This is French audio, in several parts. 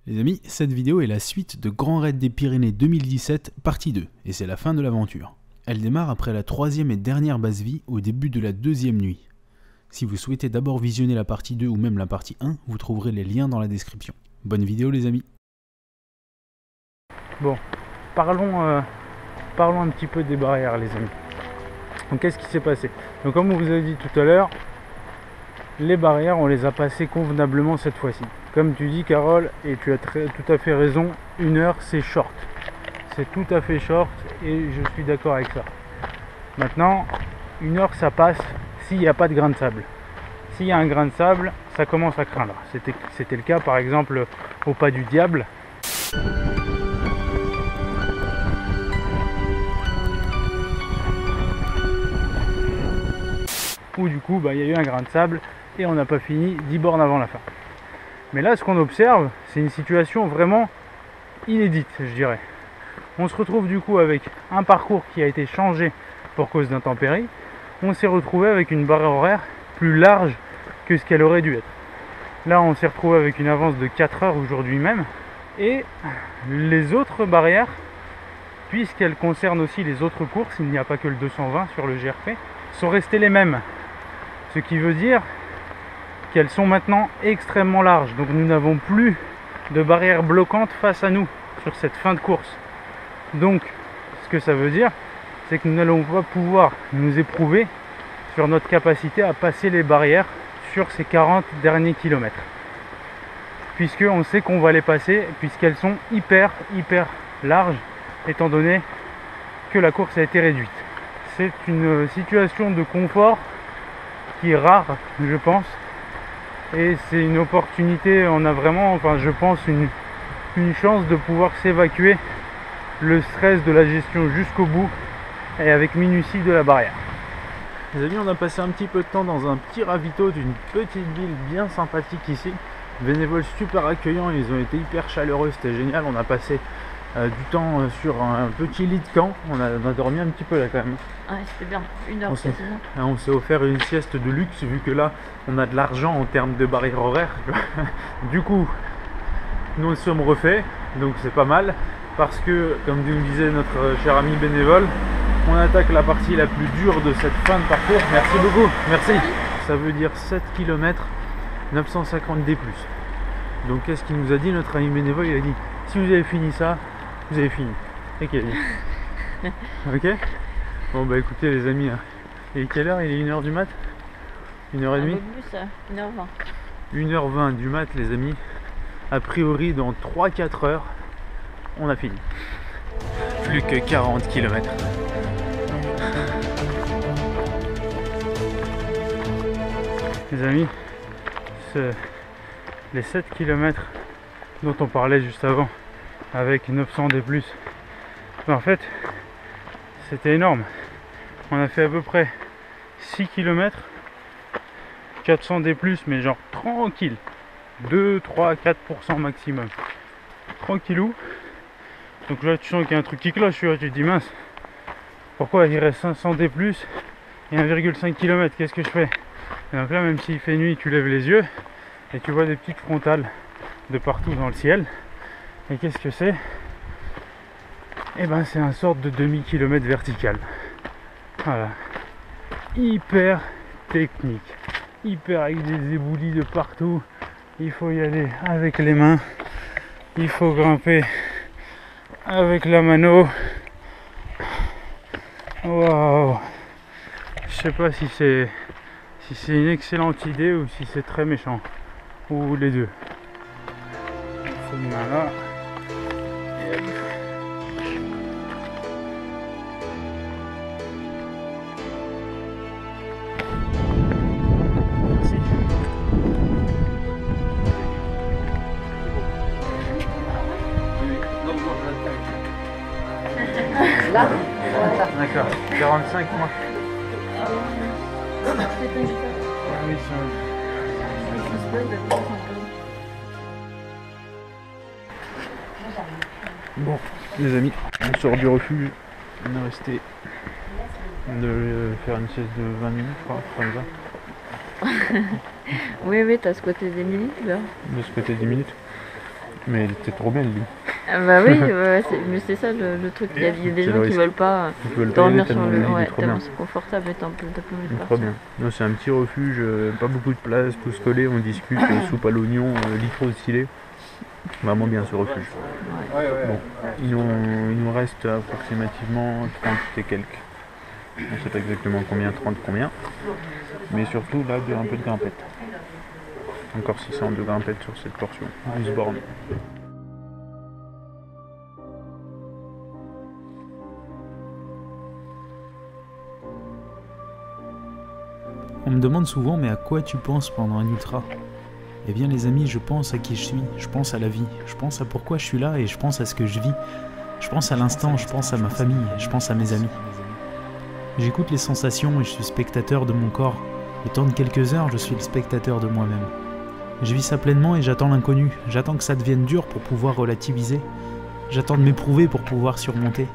Les amis, cette vidéo est la suite de Grand Raid des Pyrénées 2017, partie 2, et c'est la fin de l'aventure. Elle démarre après la troisième et dernière base vie au début de la deuxième nuit. Si vous souhaitez d'abord visionner la partie 2 ou même la partie 1, vous trouverez les liens dans la description. Bonne vidéo les amis. Bon, parlons un petit peu des barrières les amis. Donc qu'est-ce qui s'est passé? Donc comme on vous a dit tout à l'heure, les barrières on les a passées convenablement cette fois-ci. Comme tu dis Carole, et tu as tout à fait raison, 1 heure c'est short. C'est tout à fait short et je suis d'accord avec ça. Maintenant, 1 heure ça passe s'il n'y a pas de grain de sable. S'il y a un grain de sable, ça commence à craindre. C'était le cas par exemple au pas du diable. Où du coup il y a eu un grain de sable et on n'a pas fini 10 bornes avant la fin. Mais là ce qu'on observe, c'est une situation vraiment inédite, je dirais. On se retrouve du coup avec un parcours qui a été changé pour cause d'intempéries. On s'est retrouvé avec une barrière horaire plus large que ce qu'elle aurait dû être. Là on s'est retrouvé avec une avance de 4 heures aujourd'hui même. Et les autres barrières, puisqu'elles concernent aussi les autres courses, il n'y a pas que le 220 sur le GRP, sont restées les mêmes. Ce qui veut dire qu'elles sont maintenant extrêmement larges. Donc nous n'avons plus de barrières bloquantes face à nous sur cette fin de course. Donc ce que ça veut dire, c'est que nous n'allons pas pouvoir nous éprouver sur notre capacité à passer les barrières sur ces 40 derniers kilomètres. Puisque on sait qu'on va les passer, puisqu'elles sont hyper larges, étant donné que la course a été réduite. C'est une situation de confort qui est rare, je pense, et c'est une opportunité. On a vraiment, je pense, une chance de pouvoir s'évacuer le stress de la gestion jusqu'au bout et avec minutie de la barrière. Les amis, on a passé un petit peu de temps dans un petit ravito d'une petite ville bien sympathique ici. Bénévoles super accueillants, ils ont été hyper chaleureux, c'était génial. On a passé du temps sur un petit lit de camp, on a dormi un petit peu là quand même. Ouais, c'était bien, 1 heure quasiment. On s'est offert une sieste de luxe vu que là on a de l'argent en termes de barrière horaire. Du coup nous le sommes refaits, donc c'est pas mal, parce que comme nous disait notre cher ami bénévole, on attaque la partie la plus dure de cette fin de parcours. Merci beaucoup, merci. Ça veut dire 7 km 950 D+. Donc qu'est-ce qu'il nous a dit notre ami bénévole? Il a dit si vous avez fini ça, vous avez fini. Ok, ok. Bon écoutez les amis, il est quelle heure? Il est 1h du mat? 1h30? 1h20. 1h20 du mat les amis. A priori dans 3-4 heures, on a fini. Plus que 40 km. Les amis, les 7 km dont on parlait juste avant, avec 900 D+, en fait, c'était énorme. On a fait à peu près 6 km, 400 D+, mais genre tranquille, 2, 3, 4% maximum. Tranquillou. Donc là, tu sens qu'il y a un truc qui cloche, tu vois, tu te dis mince, pourquoi il reste 500 D+, et 1,5 km, qu'est-ce que je fais? Et donc là, même s'il fait nuit, tu lèves les yeux et tu vois des petites frontales de partout dans le ciel. Et qu'est-ce que c'est? Et c'est un sorte de demi-kilomètre vertical. Voilà. Hyper technique. Hyper avec des éboulis de partout. Il faut y aller avec les mains. Il faut grimper avec la mano. Waouh! Je sais pas si c'est une excellente idée ou si c'est très méchant, ou les deux. Voilà. Merci. Là? D'accord, 45 mois. Bon, les amis, on sort du refuge. On est resté de faire une sieste de 20 minutes, je crois, comme ça. Oui, t'as squatté des minutes là. De ce côté 10 minutes. Mais elle était trop bien, lui. Ah bah oui, mais c'est ça le truc. Il y a des gens qui veulent pas dormir sur le. Ouais, tellement c'est confortable et t'as plein de trop bien. Non, c'est un petit refuge, pas beaucoup de place, tous collés, on discute, soupe à l'oignon, litro stylé. Vraiment bien ce refuge. Ouais. Bon, il nous reste approximativement 30 et quelques. On sait pas exactement combien, 30 combien. Mais surtout là, un peu de grimpette. Encore 600 de grimpette sur cette portion, 12 bornes. On me demande souvent, mais à quoi tu penses pendant un ultra? Eh bien les amis, je pense à qui je suis, je pense à la vie, je pense à pourquoi je suis là et je pense à ce que je vis. Je pense à l'instant, je pense à ma famille, je pense à mes amis. J'écoute les sensations et je suis spectateur de mon corps. Le temps de quelques heures, je suis le spectateur de moi-même. Je vis ça pleinement et j'attends l'inconnu. J'attends que ça devienne dur pour pouvoir relativiser. J'attends de m'éprouver pour pouvoir surmonter.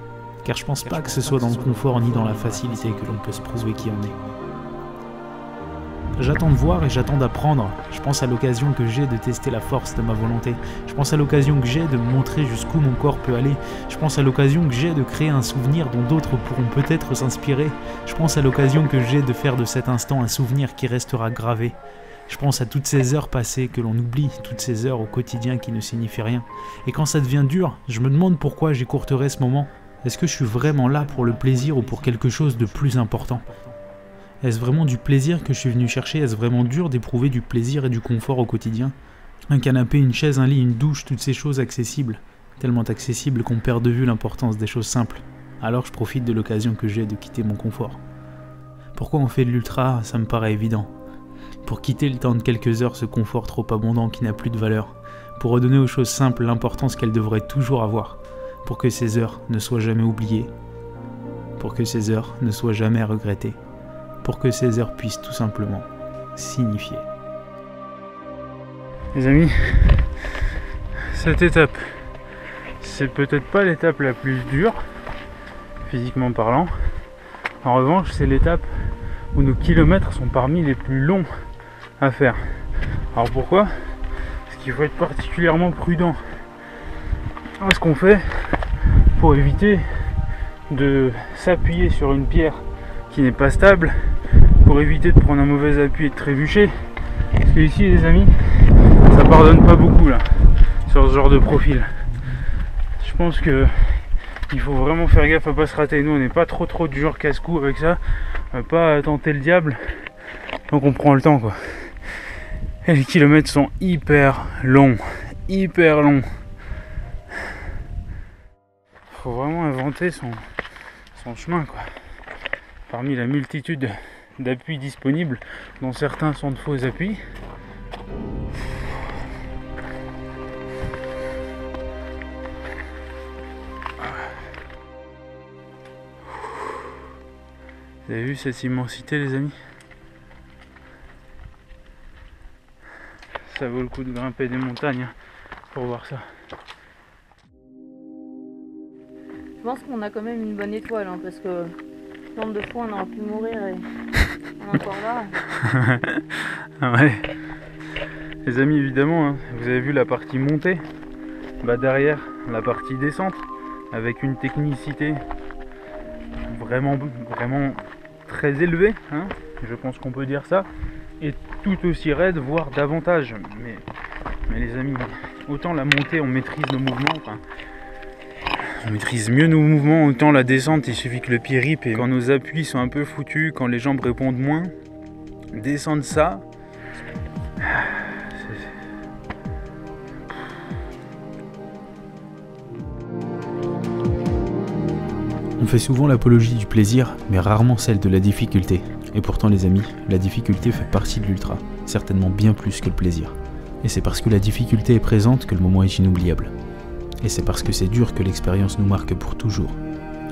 Car je pense pas que ce soit dans le confort ni dans la facilité que l'on peut se prouver qui on est. J'attends de voir et j'attends d'apprendre. Je pense à l'occasion que j'ai de tester la force de ma volonté. Je pense à l'occasion que j'ai de me montrer jusqu'où mon corps peut aller. Je pense à l'occasion que j'ai de créer un souvenir dont d'autres pourront peut-être s'inspirer. Je pense à l'occasion que j'ai de faire de cet instant un souvenir qui restera gravé. Je pense à toutes ces heures passées que l'on oublie, toutes ces heures au quotidien qui ne signifient rien. Et quand ça devient dur, je me demande pourquoi j'écourterai ce moment. Est-ce que je suis vraiment là pour le plaisir ou pour quelque chose de plus important ? Est-ce vraiment du plaisir que je suis venu chercher? Est-ce vraiment dur d'éprouver du plaisir et du confort au quotidien? Un canapé, une chaise, un lit, une douche, toutes ces choses accessibles. Tellement accessibles qu'on perd de vue l'importance des choses simples. Alors je profite de l'occasion que j'ai de quitter mon confort. Pourquoi on fait de l'ultra? Ça me paraît évident. Pour quitter le temps de quelques heures ce confort trop abondant qui n'a plus de valeur. Pour redonner aux choses simples l'importance qu'elles devraient toujours avoir. Pour que ces heures ne soient jamais oubliées. Pour que ces heures ne soient jamais regrettées. Pour que ces heures puissent tout simplement signifier. Les amis, cette étape, c'est peut-être pas l'étape la plus dure, physiquement parlant. En revanche, c'est l'étape où nos kilomètres sont parmi les plus longs à faire. Alors pourquoi? Parce qu'il faut être particulièrement prudent à ce qu'on fait pour éviter de s'appuyer sur une pierre qui n'est pas stable, pour éviter de prendre un mauvais appui et de trébucher. Parce que ici les amis, ça pardonne pas beaucoup là, sur ce genre de profil. Je pense que il faut vraiment faire gaffe à pas se rater. Nous on n'est pas trop du genre casse-cou avec ça, on va pas tenter le diable, donc on prend le temps quoi. Et les kilomètres sont hyper longs, hyper longs. Faut vraiment inventer son chemin quoi. Parmi la multitude d'appuis disponibles, dont certains sont de faux appuis. Vous avez vu cette immensité les amis? Ça vaut le coup de grimper des montagnes pour voir ça. Je pense qu'on a quand même une bonne étoile hein, parce que nombre de fois on aurait pu mourir et on est encore là. Ouais. Les amis évidemment, hein, vous avez vu la partie montée, bah derrière la partie descente, avec une technicité vraiment très élevée, hein, je pense qu'on peut dire ça, et tout aussi raide, voire davantage. Mais les amis, autant la montée on maîtrise nos mouvements, enfin, on maîtrise mieux nos mouvements, autant la descente il suffit que le pied rip et quand nos appuis sont un peu foutus, quand les jambes répondent moins, descendre ça, On fait souvent l'apologie du plaisir, mais rarement celle de la difficulté. Et pourtant les amis, la difficulté fait partie de l'ultra, certainement bien plus que le plaisir. Et c'est parce que la difficulté est présente que le moment est inoubliable. Et c'est parce que c'est dur que l'expérience nous marque pour toujours.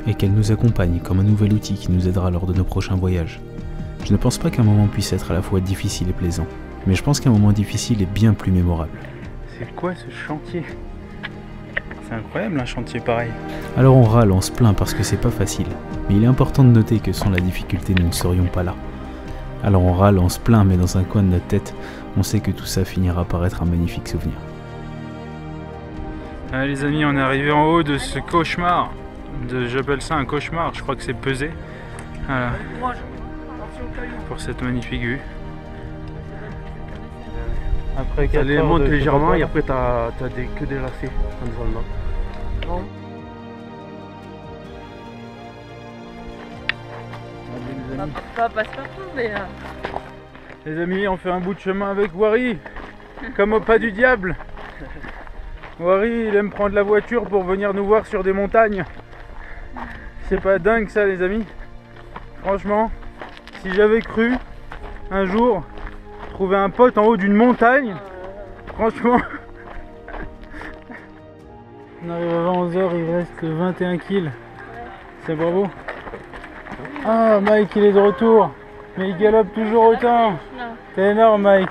Et qu'elle nous accompagne comme un nouvel outil qui nous aidera lors de nos prochains voyages. Je ne pense pas qu'un moment puisse être à la fois difficile et plaisant, mais je pense qu'un moment difficile est bien plus mémorable. C'est quoi ce chantier? C'est incroyable un chantier pareil. Alors on râle, on se plaint parce que c'est pas facile, mais il est important de noter que sans la difficulté nous ne serions pas là. Alors on râle, on se plaint, mais dans un coin de notre tête, on sait que tout ça finira par être un magnifique souvenir. Allez les amis, on est arrivé en haut de ce cauchemar. J'appelle ça un cauchemar, je crois que c'est pesé. Voilà. Pour cette magnifique vue. Après Ça 4 les heures monte de légèrement et chocolat. après t'as que des lacets en descendant. Pas passe-partout, mais. Les amis, on fait un bout de chemin avec Wari, comme au pas du diable. Wari, il aime prendre la voiture pour venir nous voir sur des montagnes. C'est pas dingue ça les amis. Franchement, si j'avais cru un jour trouver un pote en haut d'une montagne, franchement. On arrive à 11h, il reste 21 kills. C'est bravo. Ah, Mike il est de retour. Mais il galope toujours autant. C'est énorme Mike.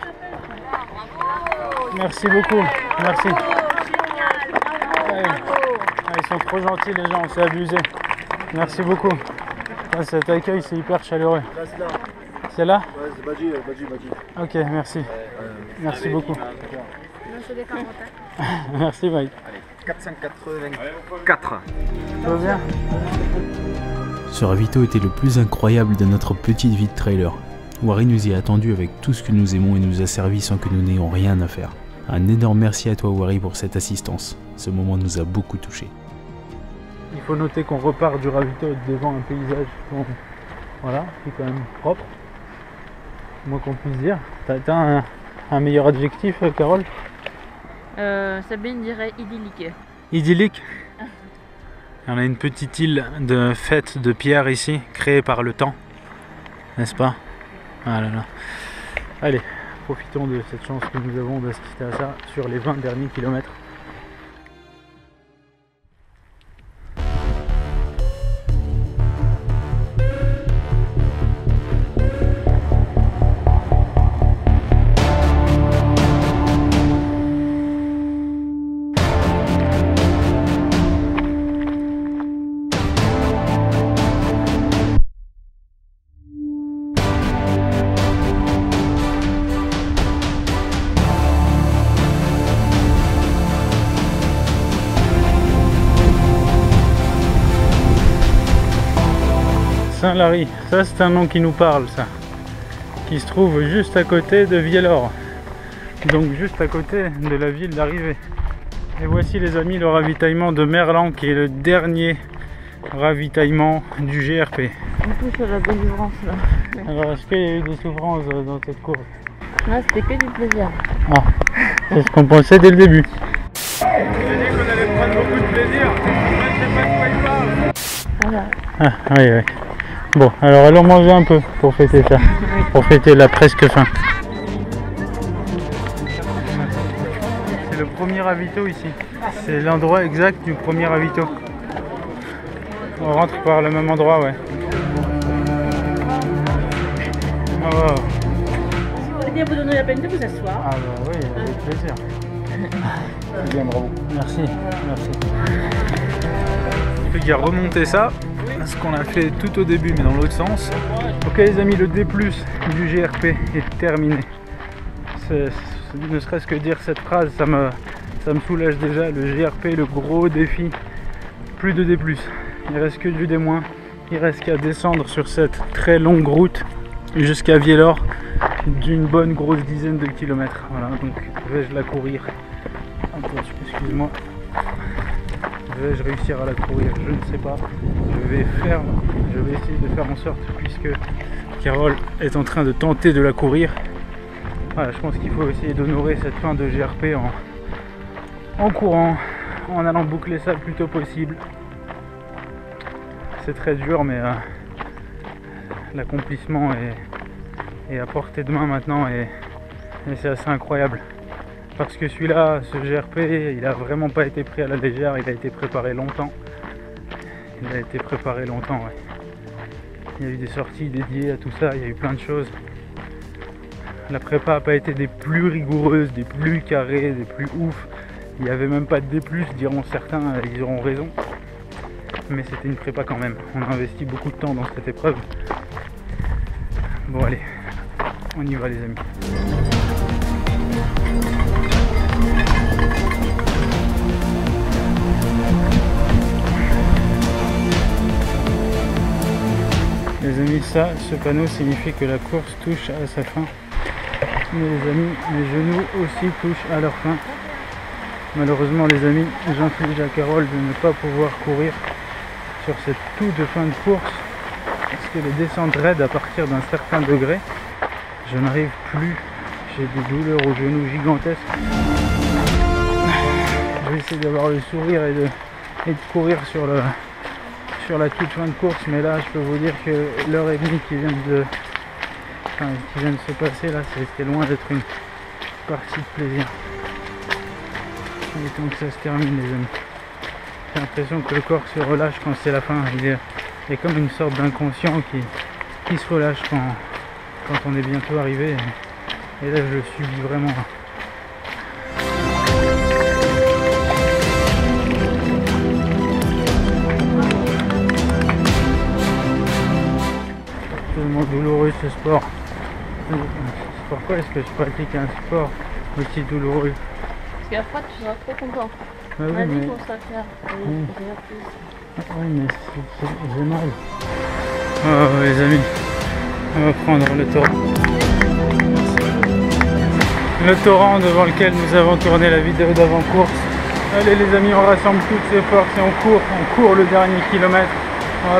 Merci beaucoup. Merci. Ouais. Ah, ils sont trop gentils les gens, c'est abusé. Merci beaucoup. Ah, cet accueil c'est hyper chaleureux. C'est là? Ouais, c'est Badji. Ok, merci. Merci beaucoup. Merci Mike. 484. Ça va bien? Ce ravito était le plus incroyable de notre petite vie de trailer. Wari nous y a attendus avec tout ce que nous aimons et nous a servi sans que nous n'ayons rien à faire. Un énorme merci à toi Wari pour cette assistance. Ce moment nous a beaucoup touchés. Il faut noter qu'on repart du ravito devant un paysage voilà, qui est quand même propre. Moi qu'on puisse dire. T'as un meilleur adjectif Carole? Sabine dirait idyllique. Idyllique. On a une petite île de fête de pierre ici, créée par le temps, n'est-ce pas? Ah là là. Allez, profitons de cette chance que nous avons d'assister à ça sur les 20 derniers kilomètres. Saint-Lary, ça c'est un nom qui nous parle ça, qui se trouve juste à côté de Vielor, donc juste à côté de la ville d'arrivée. Et voici les amis le ravitaillement de Merlan qui est le dernier ravitaillement du GRP. On touche à la délivrance là. Alors est-ce qu'il y a eu des souffrances dans cette course? Là c'était que du plaisir. Ah, c'est ce qu'on pensait dès le début. J'ai dit qu'on allait prendre beaucoup de plaisir, moi je sais pas de quoi il parle. Voilà. Ah oui oui. Bon, alors allons manger un peu pour fêter ça, pour fêter la presque fin. C'est le premier ravito ici, c'est l'endroit exact du premier ravito. On rentre par le même endroit, ouais. Oh, wow. Si vous voulez bien vous donner la peine de vous asseoir. Ah bah oui, avec plaisir. C'est bien, bravo. Merci, merci. Il faut qu'il remonter ça. Ce qu'on a fait tout au début mais dans l'autre sens. Ok les amis, le D+ du GRP est terminé. Ne serait-ce que dire cette phrase, ça me soulage déjà. Le GRP, le gros défi, plus de D+. Il reste que du D-. Il reste qu'à descendre sur cette très longue route jusqu'à Vielor d'une bonne grosse dizaine de kilomètres. Voilà, donc vais-je la courir? Excuse-moi. Vais-je réussir à la courir? Je ne sais pas. Je vais essayer de faire en sorte, puisque Carole est en train de tenter de la courir. Voilà, je pense qu'il faut essayer d'honorer cette fin de GRP en courant, en allant boucler ça le plus tôt possible. C'est très dur, mais l'accomplissement est à portée de main maintenant et c'est assez incroyable. Parce que celui-là, ce GRP, il a vraiment pas été pris à la légère, il a été préparé longtemps. Il a été préparé longtemps, ouais. Il y a eu des sorties dédiées à tout ça, il y a eu plein de choses. La prépa n'a pas été des plus rigoureuses, des plus carrées, des plus ouf. Il n'y avait même pas de D+, diront certains, ils auront raison. Mais c'était une prépa quand même. On a investi beaucoup de temps dans cette épreuve. Bon allez, on y va les amis. ça, ce panneau signifie que la course touche à sa fin. Mais les amis, mes genoux aussi touchent à leur fin. Malheureusement les amis, j'inflige à Carole de ne pas pouvoir courir sur cette toute fin de course parce que les descentes raides à partir d'un certain degré, je n'arrive plus, j'ai des douleurs aux genoux gigantesques. Je vais essayer d'avoir le sourire et de courir sur la toute fin de course, mais là je peux vous dire que l'heure et demie qui vient de se passer là, c'était loin d'être une partie de plaisir. Il est temps que ça se termine les amis. J'ai l'impression que le corps se relâche quand c'est la fin. Il y a comme une sorte d'inconscient qui se relâche quand on est bientôt arrivé. Et là je le subis vraiment. Tellement douloureux ce sport. Pourquoi est-ce que je pratique un sport aussi douloureux? Parce qu'après tu seras trop content. Ah oui, On a dit mais... qu'on serait fiers. Oui, mais j'ai mal. Oh les amis, on va prendre le torrent. Le torrent devant lequel nous avons tourné la vidéo d'avant-course. Allez les amis, on rassemble toutes ses forces et on court le dernier kilomètre. On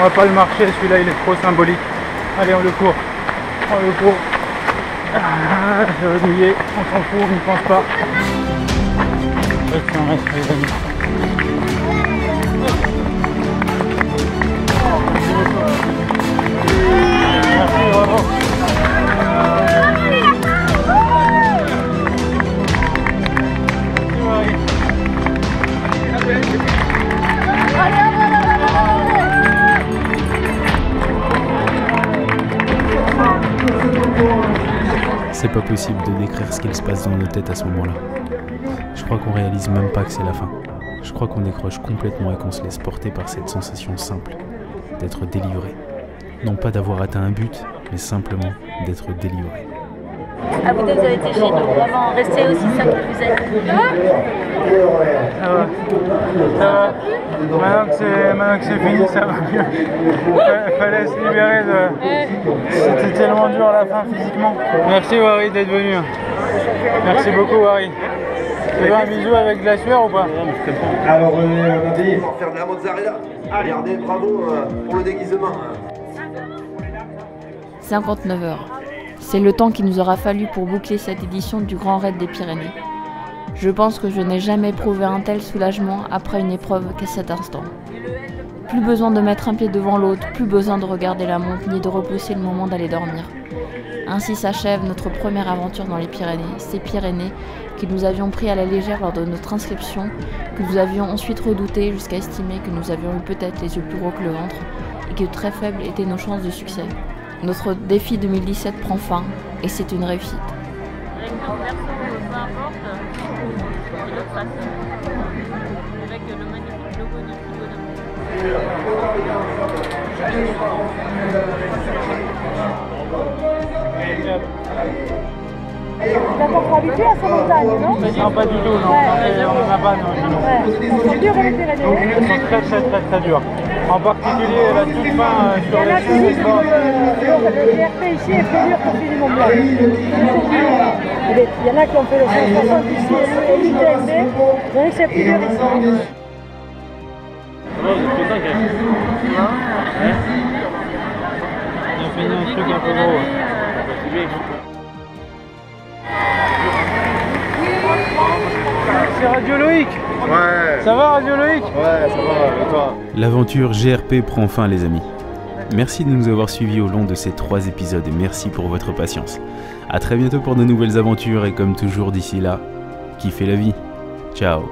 va pas le marcher, celui-là il est trop symbolique. Allez, on le court. Ah, je vais mouiller, on s'en fout, on n'y pense pas. Reste les amis. Merci, bravo. C'est pas possible de décrire ce qu'il se passe dans nos têtes à ce moment-là. Je crois qu'on réalise même pas que c'est la fin. Je crois qu'on décroche complètement et qu'on se laisse porter par cette sensation simple d'être délivré. Non pas d'avoir atteint un but, mais simplement d'être délivré. À vous deux, vous avez été chez nous. Vraiment, restez aussi simple que vous êtes. Ça va. Maintenant que c'est fini, ça va mieux. Fallait se libérer de... C'était tellement dur à la fin physiquement. Merci Wari d'être venu. Merci beaucoup Wari. Tu veux un bisou avec de la sueur ou pas? Alors on a dit faire de la mozzarella. Regardez, bravo pour le déguisement. 59 heures. C'est le temps qu'il nous aura fallu pour boucler cette édition du Grand Raid des Pyrénées. Je pense que je n'ai jamais éprouvé un tel soulagement après une épreuve qu'à cet instant. Plus besoin de mettre un pied devant l'autre, plus besoin de regarder la montre ni de repousser le moment d'aller dormir. Ainsi s'achève notre première aventure dans les Pyrénées, ces Pyrénées que nous avions pris à la légère lors de notre inscription, que nous avions ensuite redouté jusqu'à estimer que nous avions eu peut-être les yeux plus gros que le ventre et que très faibles étaient nos chances de succès. Notre défi 2017 prend fin et c'est une réussite. Avec notre version, peu importe, c'est le trace. Avec le magnifique logo du T'es encore habitué à ces montagnes, non? Non, pas du tout, non. Ouais. On n'en a pas, non. C'est dur les Pyrénées. Elles sont très dures. En particulier la toute fin sur Il y en a les qui disent que le GRP ici est plus dur que celui du Mont Blanc. Il y en a qui ont fait le 160 ici et l'UTMB, donc c'est plus dur ici. On a fini un truc un peu gros. C'est Radio Loïc. Ouais. Ça va Radio Loïc? Ouais, ça va, et toi? L'aventure GRP prend fin les amis. Merci de nous avoir suivis au long de ces 3 épisodes et merci pour votre patience. A très bientôt pour de nouvelles aventures et comme toujours d'ici là, kiffez la vie. Ciao.